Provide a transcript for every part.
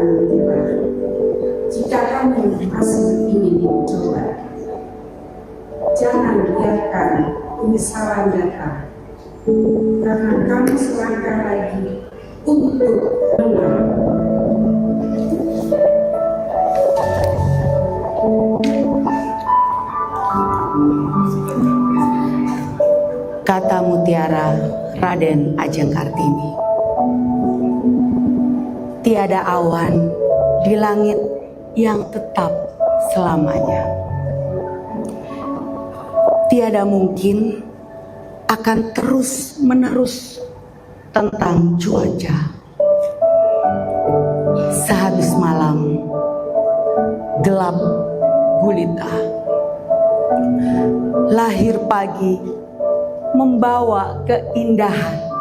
dan menyerah. Jika kamu masih ingin mencoba, jangan biarkan penyesalan datang, karena kamu selangkah lagi untuk menang. Kata mutiara Raden Ajeng Kartini. Tiada awan di langit yang tetap selamanya. Tiada mungkin akan terus-menerus tentang cuaca. Sehabis malam gelap gulita, lahir pagi membawa keindahan.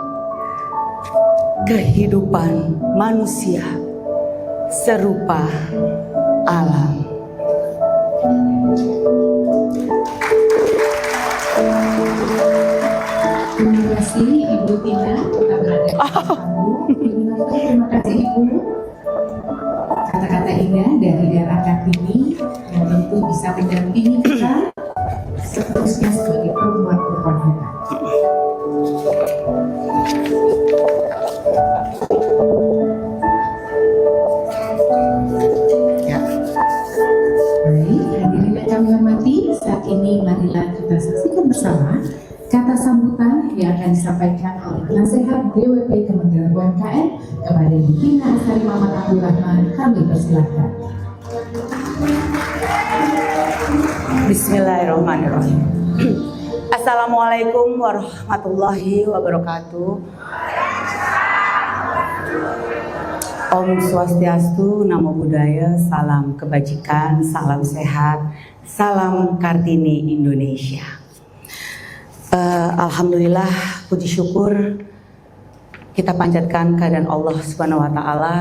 Kehidupan manusia serupa alam. Terima kasih Ibu Tina, kita berada di kamu. Terima kasih Ibu. Kata-kata indah dari daerah Kartini yang tentu bisa mendampingi kita seterusnya sebagai perempuan berkonfident. Baik, hadirin yang kami hormati, saat ini marilah kita saksikan bersama kata sambutan yang akan disampaikan oleh Penasehat DWP Kementerian UMKM kepada Ibu Tina Astari Mamat Abdul Rahman. Kami persilahkan. Bismillahirrahmanirrahim. Assalamualaikum warahmatullahi wabarakatuh. Om Swastiastu, Namo Buddhaya, salam kebajikan, salam sehat, salam Kartini Indonesia. Alhamdulillah, puji syukur kita panjatkan kehadiran Allah Subhanahu wa Ta'ala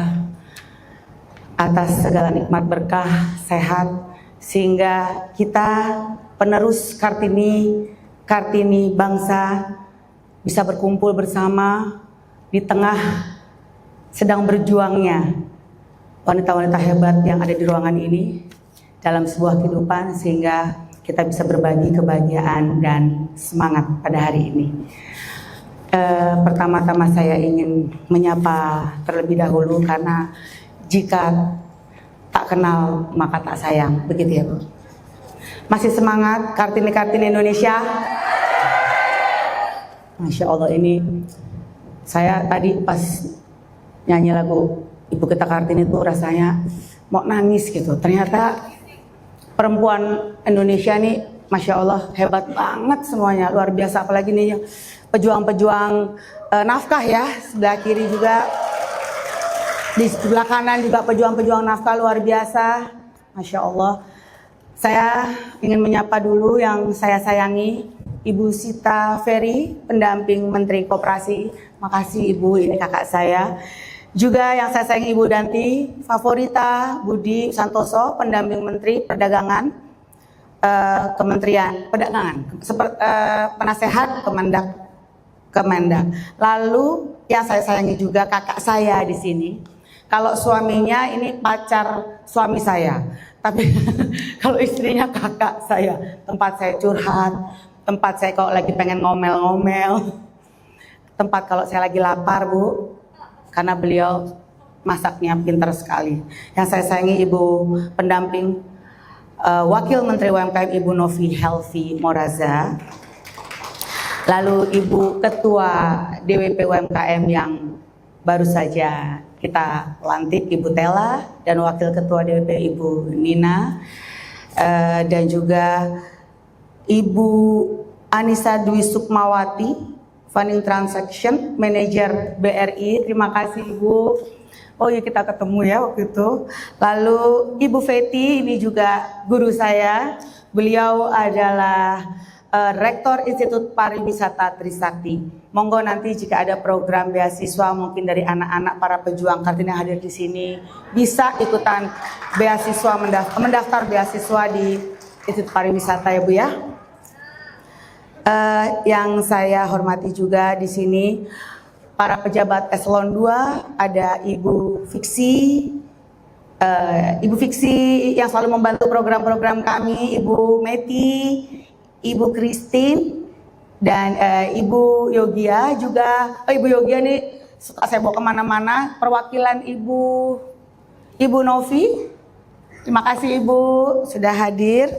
atas segala nikmat berkah, sehat, sehingga kita penerus Kartini bangsa bisa berkumpul bersama di tengah sedang berjuangnya wanita-wanita hebat yang ada di ruangan ini dalam sebuah kehidupan, sehingga kita bisa berbagi kebahagiaan dan semangat pada hari ini. Pertama-tama saya ingin menyapa terlebih dahulu, karena jika tak kenal maka tak sayang, begitu ya Bu? Masih semangat Kartini Indonesia? Masya Allah, ini saya tadi pas nyanyi lagu Ibu Kita Kartini itu rasanya mau nangis gitu. Ternyata perempuan Indonesia nih, Masya Allah, hebat banget semuanya, luar biasa. Apalagi nih pejuang-pejuang nafkah ya, sebelah kiri juga, di sebelah kanan juga pejuang-pejuang nafkah luar biasa, Masya Allah. Saya ingin menyapa dulu yang saya sayangi, Ibu Sita Ferry, pendamping Menteri Koperasi. Makasih Ibu, ini kakak saya. Juga yang saya sayangi Ibu Danti Favorita Budi Santoso, pendamping Menteri Perdagangan, Kementerian Perdagangan, penasehat Kemendak. Lalu yang saya sayangi juga kakak saya di sini. Kalau suaminya ini pacar suami saya, tapi kalau istrinya kakak saya, tempat saya curhat, tempat saya kalau lagi pengen ngomel-ngomel, tempat kalau saya lagi lapar Bu, karena beliau masaknya pintar sekali. Yang saya sayangi Ibu pendamping Wakil Menteri UMKM Ibu Novi Helvi Moraza. Lalu Ibu Ketua DWP UMKM yang baru saja kita lantik, Ibu Tela, dan Wakil Ketua DWP Ibu Nina, dan juga Ibu Anissa Dwi Sukmawati, Funding Transaction Manager BRI. Terima kasih Ibu. Oh iya, kita ketemu ya waktu itu. Lalu Ibu Feti, ini juga guru saya. Beliau adalah Rektor Institut Pariwisata Trisakti. Monggo nanti jika ada program beasiswa mungkin dari anak-anak para pejuang Kartini yang hadir di sini, bisa ikutan beasiswa, mendaftar beasiswa di Institut Pariwisata ya Bu ya. Yang saya hormati juga di sini para pejabat eselon 2, ada Ibu Fiksi, Ibu Fiksi yang selalu membantu program-program kami, Ibu Meti, Ibu Christine, dan Ibu Yogia juga. Ibu Yogia nih suka saya bawa kemana-mana. Perwakilan Ibu Novi, terima kasih Ibu sudah hadir.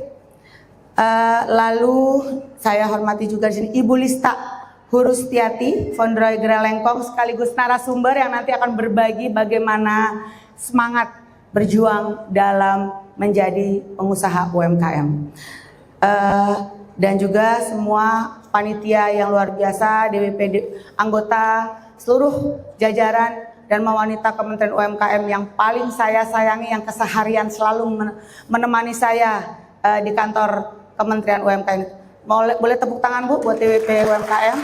Lalu saya hormati juga di sini Ibu Lista Hurustiati, Founder Geralengkong, sekaligus narasumber yang nanti akan berbagi bagaimana semangat berjuang dalam menjadi pengusaha UMKM. Dan juga semua panitia yang luar biasa, DWP anggota, seluruh jajaran dan wanita Kementerian UMKM yang paling saya sayangi, yang keseharian selalu menemani saya di kantor Kementerian UMKM. Boleh tepuk tangan Bu buat DWP UMKM.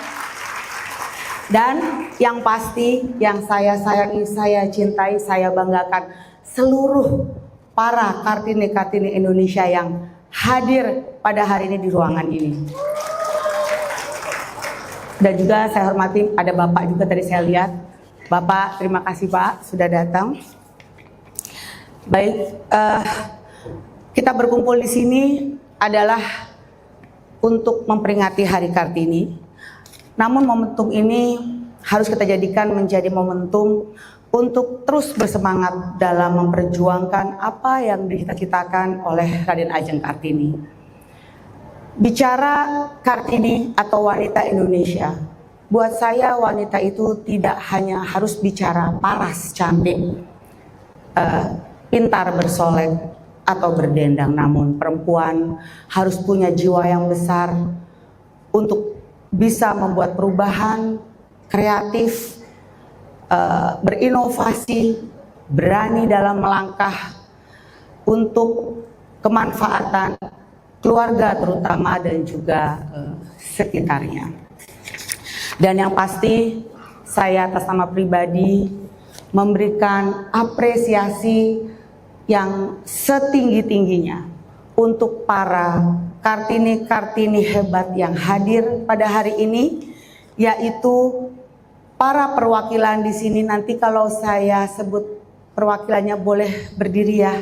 Dan yang pasti yang saya sayangi, saya cintai, saya banggakan seluruh para Kartini-Kartini Indonesia yang hadir pada hari ini di ruangan ini. Dan juga saya hormati ada Bapak juga tadi saya lihat. Bapak, terima kasih Pak sudah datang. Baik, kita berkumpul di sini adalah untuk memperingati Hari Kartini. Namun momentum ini harus kita jadikan menjadi momentum untuk terus bersemangat dalam memperjuangkan apa yang dicita-citakan oleh Raden Ajeng Kartini. Bicara Kartini atau wanita Indonesia, buat saya wanita itu tidak hanya harus bicara paras, cantik, pintar bersolek atau berdendang, namun perempuan harus punya jiwa yang besar untuk bisa membuat perubahan, kreatif, berinovasi, berani dalam melangkah untuk kemanfaatan keluarga terutama dan juga sekitarnya. Dan yang pasti saya atas nama pribadi memberikan apresiasi yang setinggi-tingginya untuk para Kartini-Kartini hebat yang hadir pada hari ini, yaitu para perwakilan di sini. Nanti kalau saya sebut perwakilannya boleh berdiri ya.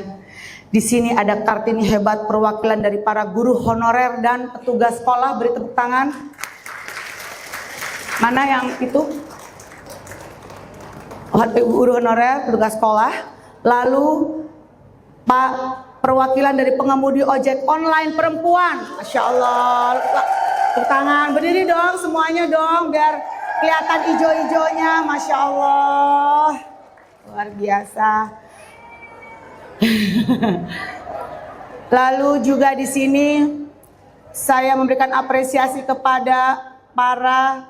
Di sini ada Kartini hebat perwakilan dari para guru honorer dan petugas sekolah, beri tepuk tangan. Mana yang itu? Guru honorer, petugas sekolah. Lalu Pak perwakilan dari pengemudi ojek online perempuan, Masya Allah, tepuk tangan, berdiri dong semuanya dong biar kelihatan ijo-ijonya, Masya Allah, luar biasa. Lalu juga di sini saya memberikan apresiasi kepada para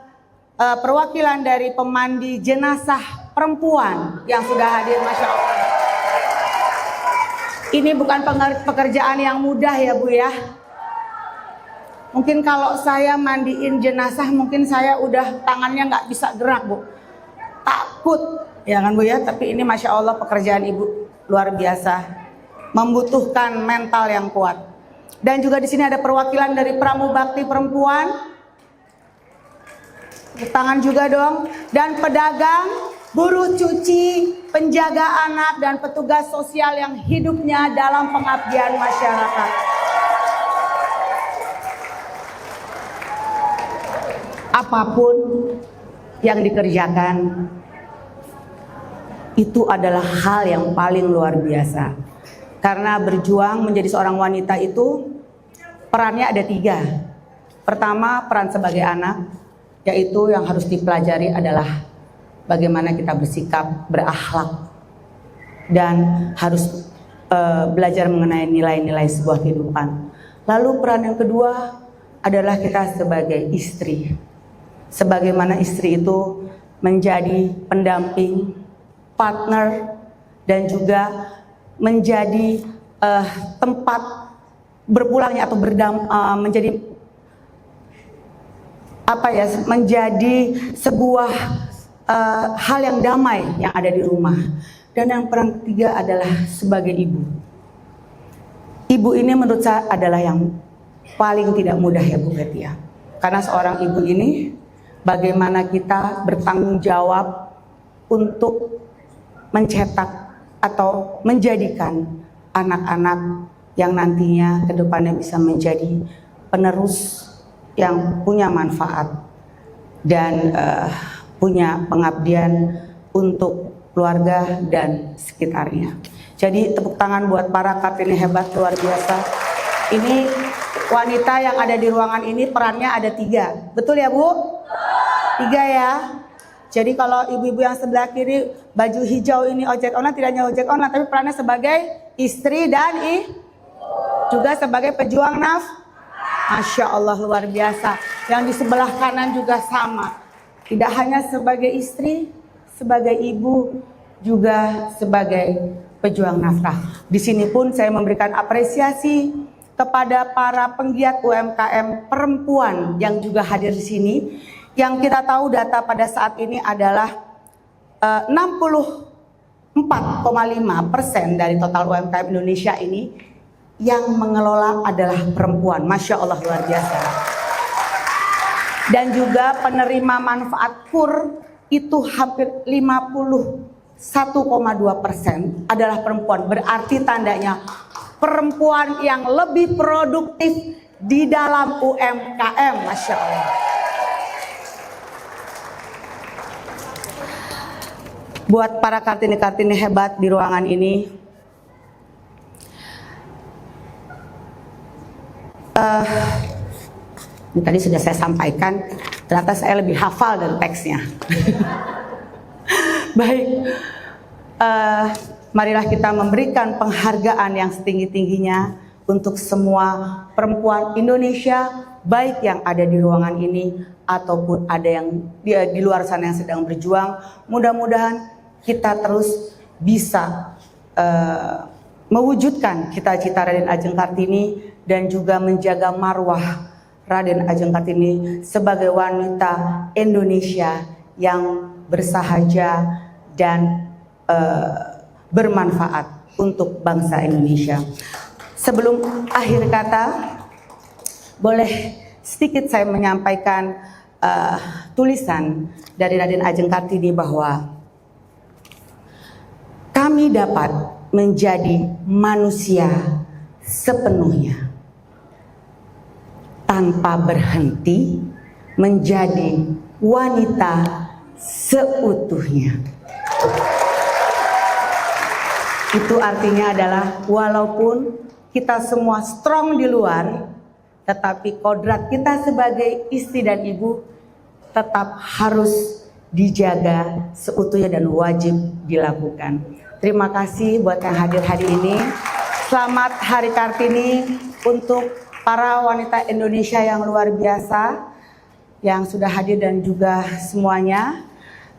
perwakilan dari pemandi jenazah perempuan yang sudah hadir, Masya Allah. Ini bukan pekerjaan yang mudah ya Bu ya. Mungkin kalau saya mandiin jenazah mungkin saya udah tangannya nggak bisa gerak Bu. Takut ya kan Bu ya. Tapi ini Masya Allah pekerjaan Ibu luar biasa. Membutuhkan mental yang kuat. Dan juga di sini ada perwakilan dari Pramubakti Perempuan. Tangan juga dong. Dan pedagang, buruh cuci, penjaga anak, dan petugas sosial yang hidupnya dalam pengabdian masyarakat. Apapun yang dikerjakan, itu adalah hal yang paling luar biasa. Karena berjuang menjadi seorang wanita itu, perannya ada 3. Pertama, peran sebagai anak, yaitu yang harus dipelajari adalah bagaimana kita bersikap, berakhlak, dan harus belajar mengenai nilai-nilai sebuah kehidupan. Lalu peran yang kedua adalah kita sebagai istri. Sebagaimana istri itu menjadi pendamping, partner, dan juga menjadi tempat berpulangnya atau menjadi menjadi sebuah hal yang damai yang ada di rumah. Dan yang peran ketiga adalah sebagai ibu. Ibu ini menurut saya adalah yang paling tidak mudah ya Bu Ketia. Karena seorang ibu ini bagaimana kita bertanggung jawab untuk mencetak atau menjadikan anak-anak yang nantinya ke depannya bisa menjadi penerus yang punya manfaat dan punya pengabdian untuk keluarga dan sekitarnya. Jadi tepuk tangan buat para Kartini hebat luar biasa. Ini wanita yang ada di ruangan ini perannya ada 3, betul ya Bu? 3 ya. Jadi kalau ibu-ibu yang sebelah kiri baju hijau ini ojek online, tidak hanya ojek online tapi perannya sebagai istri dan juga sebagai pejuang Masya Allah luar biasa. Yang di sebelah kanan juga sama. Tidak hanya sebagai istri, sebagai ibu, juga sebagai pejuang nafkah. Di sini pun saya memberikan apresiasi kepada para penggiat UMKM perempuan yang juga hadir di sini. Yang kita tahu data pada saat ini adalah 64,5% dari total UMKM Indonesia ini yang mengelola adalah perempuan. Masya Allah luar biasa. Dan juga penerima manfaat KUR itu hampir 51,2% adalah perempuan. Berarti tandanya perempuan yang lebih produktif di dalam UMKM. Masya Allah. Buat para Kartini-Kartini hebat di ruangan ini, ini tadi sudah saya sampaikan, ternyata saya lebih hafal dari teksnya. Baik, marilah kita memberikan penghargaan yang setinggi-tingginya untuk semua perempuan Indonesia, baik yang ada di ruangan ini ataupun ada yang di luar sana yang sedang berjuang. Mudah-mudahan kita terus bisa mewujudkan cita-cita Raden Ajeng Kartini dan juga menjaga marwah Raden Ajeng Kartini sebagai wanita Indonesia yang bersahaja dan bermanfaat untuk bangsa Indonesia. Sebelum akhir kata, boleh sedikit saya menyampaikan tulisan dari Raden Ajeng Kartini bahwa kami dapat menjadi manusia sepenuhnya tanpa berhenti menjadi wanita seutuhnya. Itu artinya adalah walaupun kita semua strong di luar, tetapi kodrat kita sebagai istri dan ibu tetap harus dijaga seutuhnya dan wajib dilakukan. Terima kasih buat yang hadir hari ini. Selamat Hari Kartini untuk para wanita Indonesia yang luar biasa yang sudah hadir dan juga semuanya.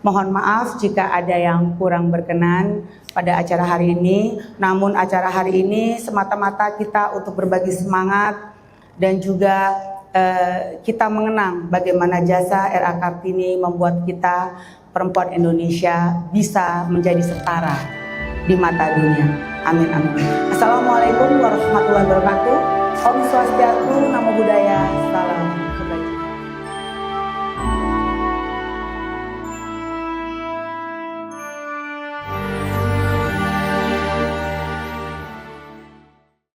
Mohon maaf jika ada yang kurang berkenan pada acara hari ini. Namun acara hari ini semata-mata kita untuk berbagi semangat dan juga kita mengenang bagaimana jasa R.A. Kartini membuat kita perempuan Indonesia bisa menjadi setara di mata dunia. Amin amin. Assalamualaikum warahmatullahi wabarakatuh. Om Swastiastu, Namo Buddhaya, salam.